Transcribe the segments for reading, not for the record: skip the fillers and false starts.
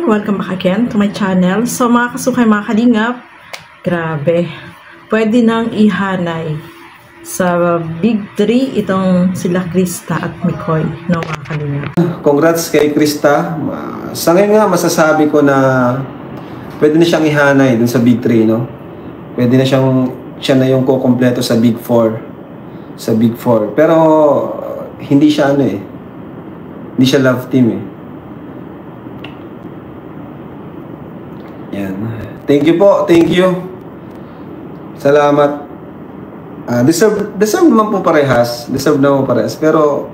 Welcome back again to my channel. So mga kasukay, mga kalingap, grabe, pwede nang ihanay sa Big 3 itong sila Krista at Mikoy, no mga kalingap. Congrats kay Krista. Sa ngayon nga masasabi ko na pwede na siyang ihanay dun sa Big 3, no? Pwede na siya na yung kukumpleto sa Big 4. Sa Big 4. Pero hindi siya hindi siya love team Yan. Thank you po. Thank you. Salamat. Deserve naman po parehas. Deserve naman po parehas. Pero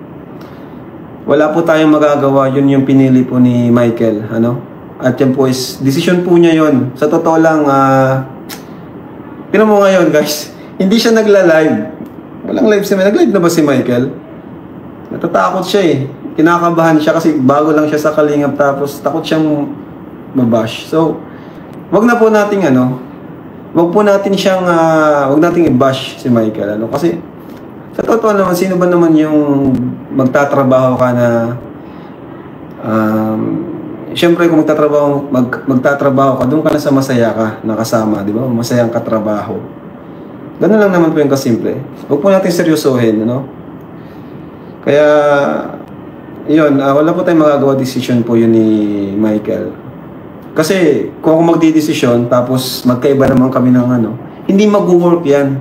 wala po tayong magagawa. Yun yung pinili po ni Michael. At yan po is decision po niya yun. Sa totoo lang, tingnan mo ngayon guys, hindi siya nagla-live. Walang live si Michael. Nag-live na ba si Michael? Natatakot siya Kinakabahan siya kasi bago lang siya sa Kalingap, tapos takot siyang mabash. So, wag na po nating wag po natin siyang wag nating i-bash si Michael kasi sa totoo naman, sino ba naman yung magtatrabaho ka na syempre kung magtatrabaho ka, doon ka na sa masaya ka nakasama, di ba? Masayang katrabaho. Ganun lang naman po yung kasimple. Wag po natin seryosohin, Kaya yun, wala po tayong magagawa. Decision po yun ni Michael. Kasi kung ako magdidesisyon tapos magkaiba naman kami ng hindi mag-work yan.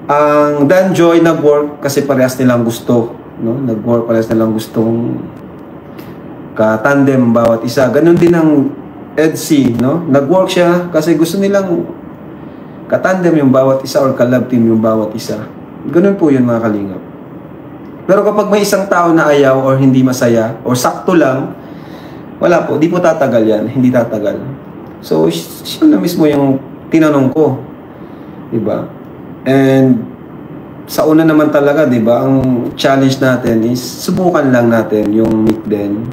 Ang Dan Joy nag-work kasi parehas nilang gusto, Nag-work parehas nilang gustong ka-tandem bawat isa. Ganun din ang EDC, Nag-work siya kasi gusto nilang ka-tandem yung bawat isa or ka-love team yung bawat isa. Ganun po yun mga kalingap. Pero kapag may isang tao na ayaw or hindi masaya or sakto lang, wala po, di po tatagal yan, hindi tatagal. So, siya na mismo yung tinanong ko. Diba? And, sa una naman talaga, diba, ang challenge natin is, subukan lang natin yung meet din.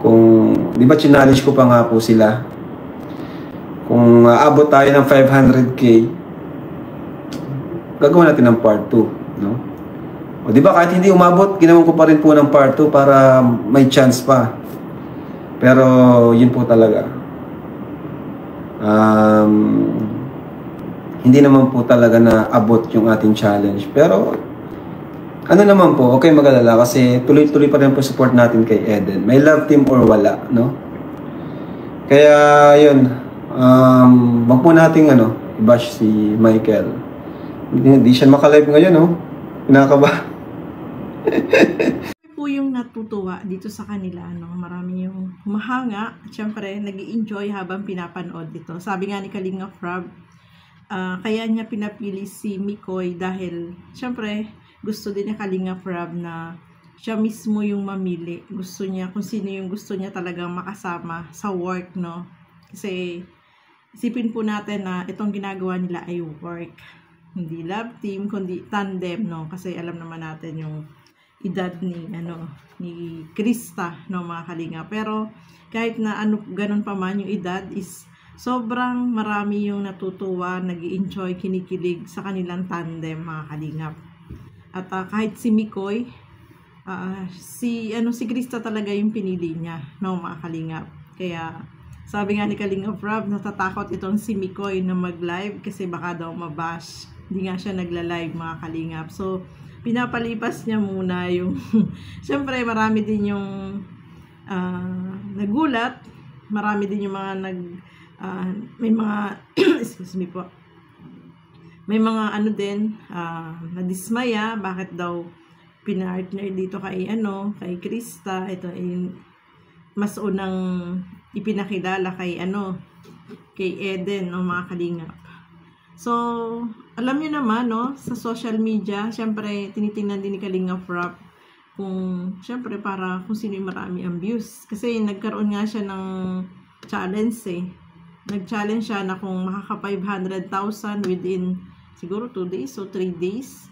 Kung, diba, challenge ko pa nga po sila. Kung abot tayo ng 500k, gagawin natin ng part 2, O, diba, kahit hindi umabot, ginawan ko pa rin po ng part 2 para may chance pa. Pero, yun po talaga. Hindi naman po talaga na abot yung ating challenge. Pero, naman po, okay mag-alala kasi tuloy-tuloy pa rin po support natin kay Eden. May love team or wala, Kaya, yun. Wag po nating, i-bash si Michael. Hindi siya makalive ngayon, Kinakaba. Po yung natutuwa dito sa kanila, marami yung humahanga at syempre nag-i-enjoy habang pinapanood dito. Sabi nga ni Kalinga Frab, kaya niya pinapili si Mikoy dahil syempre gusto din ni Kalinga Frab na siya mismo yung mamili. Gusto niya kung sino yung gusto niya talagang makasama sa work, Kasi isipin po natin na itong ginagawa nila ay work. Hindi love team, kundi tandem, Kasi alam naman natin yung edad ni Krista, mga kalinga. Pero kahit na ganun pa man yung edad is sobrang marami yung natutuwa, nag-i-enjoy, kinikilig sa kanilang tandem, mga kalingap. At kahit si Mikoy, si Krista talaga yung pinili niya, mga kalingap. Kaya sabi nga ni Kalingap Rob, natatakot itong si Mikoy na mag-live kasi baka daw mabash. Hindi nga siya nagla-live, mga kalingap. So pinapalipas niya muna yung siyempre marami din yung nagulat, marami din yung mga may mga excuse me po, may mga nadismaya bakit daw pinartner dito kay Krista. Ito ay mas unang ipinakilala kay Eden, mga kalingap. So, alam niyo naman, sa social media, syempre, tinitingnan din ni Kalinga Frap kung, syempre, para kung sino yung marami ang views. Kasi nagkaroon nga siya ng challenge, Nag-challenge siya na kung makaka 500,000 within, siguro 2 days o 3 days,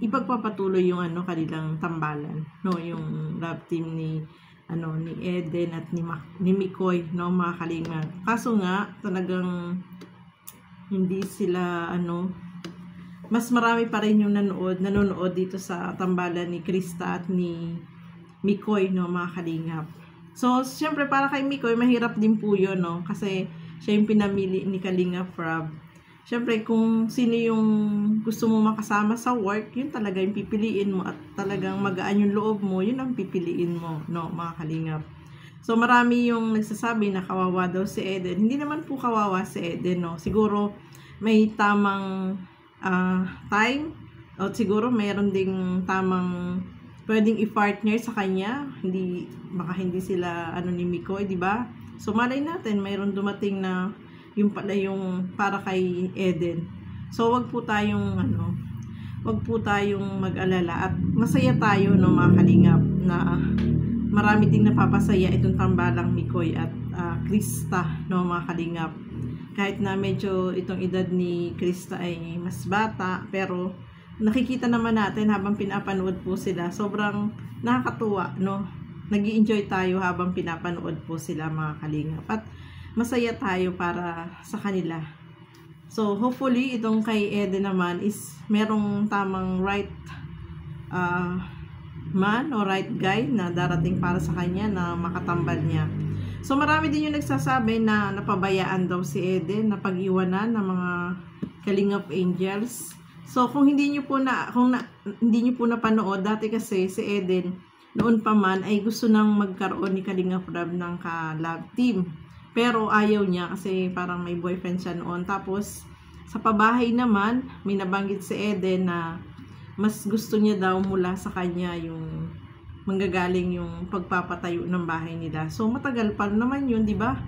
ipagpapatuloy yung, kanilang tambalan, yung love team ni Eden at ni Mikoy, mga kalinga. Kaso nga, talagang hindi sila mas marami pa rin yung nanonood dito sa tambalan ni Krista at ni Mikoy, mga kalingap. So, syempre para kay Mikoy, mahirap din po yun, no? Kasi siya yung pinamili ni Kalinga Prab. Syempre, kung sino yung gusto mo makasama sa work, yun talaga yung pipiliin mo at talagang magaan yung loob mo, yun ang pipiliin mo, no, mga Kalingap. So, marami yung nagsasabi na kawawa daw si Eden. Hindi naman po kawawa si Eden, no? Siguro, may tamang time o siguro mayroon ding tamang pwedeng i-partner sa kanya. Baka hindi sila ni Mikoy, di ba? So, malay natin, mayroon dumating na yung pala yung para kay Eden. So, wag po tayong mag-alala at masaya tayo, no, mga Kalingap, na marami ding napapasaya itong tambalang Mikoy at Krista, no, mga Kalingap. Kahit na medyo itong edad ni Krista ay mas bata, pero nakikita naman natin habang pinapanood po sila, sobrang nakakatuwa, no? Nag-i-enjoy tayo habang pinapanood po sila, mga Kalingap. At masaya tayo para sa kanila. So, hopefully, itong kay Eden naman is merong tamang right man o right guy na darating para sa kanya na makatambal niya. So, marami din yung nagsasabi na napabayaan daw si Eden na pag-iwanan ng mga Kalingap Angels. So, kung hindi niyo po napanood, dati kasi si Eden noon pa man ay gusto nang magkaroon ni Kalingap Prab ng ka-love team. Pero ayaw niya kasi parang may boyfriend siya noon. Tapos, sa pabahay naman, may nabanggit si Eden na mas gusto niya daw mula sa kanya yung manggagaling yung pagpapatayo ng bahay nila. So, matagal pa naman yun, di ba?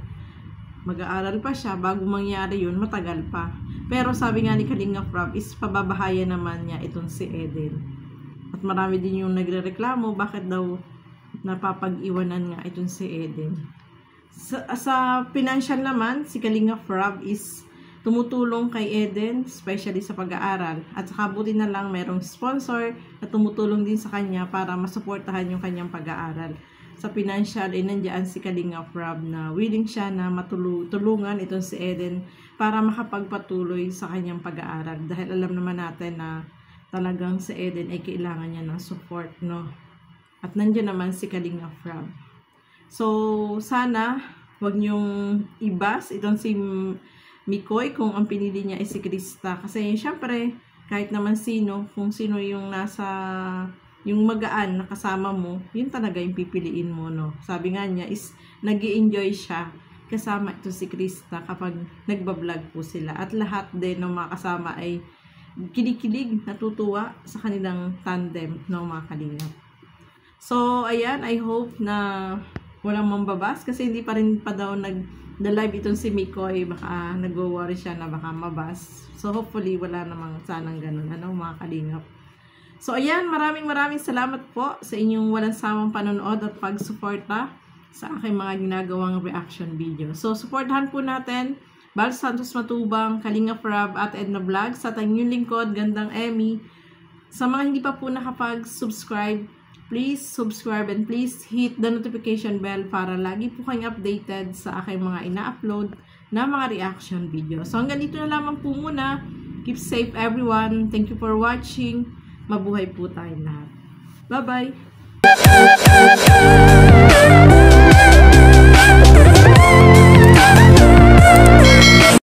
Mag-aaral pa siya. Bago mangyari yun, matagal pa. Pero sabi nga ni Kalinga Prab is pababahayan naman niya itong si Eden. At marami din yung nagrereklamo bakit daw napapag-iwanan nga itong si Eden. Sa financial naman, si Kalinga Prab is tumutulong kay Eden, especially sa pag-aaral. At saka buti na lang merong sponsor na tumutulong din sa kanya para masuportahan yung kanyang pag-aaral. Sa financial, ay nandiyan si Kalinga Prab na willing siya na matulungan itong si Eden para makapagpatuloy sa kanyang pag-aaral. Dahil alam naman natin na talagang si Eden ay kailangan niya ng support, no? At nandiyan naman si Kalinga Prab. So, sana wag niyong ibas itong si Mikoy kung ang pinili niya ay si Krista. Kasi syempre, kahit naman kung sino yung yung magaan na kasama mo, yun talaga yung pipiliin mo, no? Sabi nga niya is nag-i-enjoy siya kasama ito si Krista kapag nagbablog po sila. At lahat din ng mga kasama ay kinikilig, natutuwa sa kanilang tandem ng mga Kalingap. So, ayan, I hope na walang mambabas kasi hindi pa rin daw nag-live itong si Mikoy, baka nag-worry siya na baka mabas. So hopefully wala namang sanang ganun, mga Kalingap. So ayan, maraming salamat po sa inyong walang sawang panonood at pagsuporta sa aking mga ginagawang reaction video. So supportahan po natin Bal Santos Matubang, Kalinga Prab at Edna Vlogs at ang inyong lingkod, Gandang Emmy. Sa mga hindi pa po nakapag-subscribe, please subscribe and please hit the notification bell para lagi po kayong updated sa aking mga ina-upload na mga reaction video. So hanggang dito na lamang po muna. Keep safe everyone. Thank you for watching. Mabuhay po tayong lahat. Bye-bye!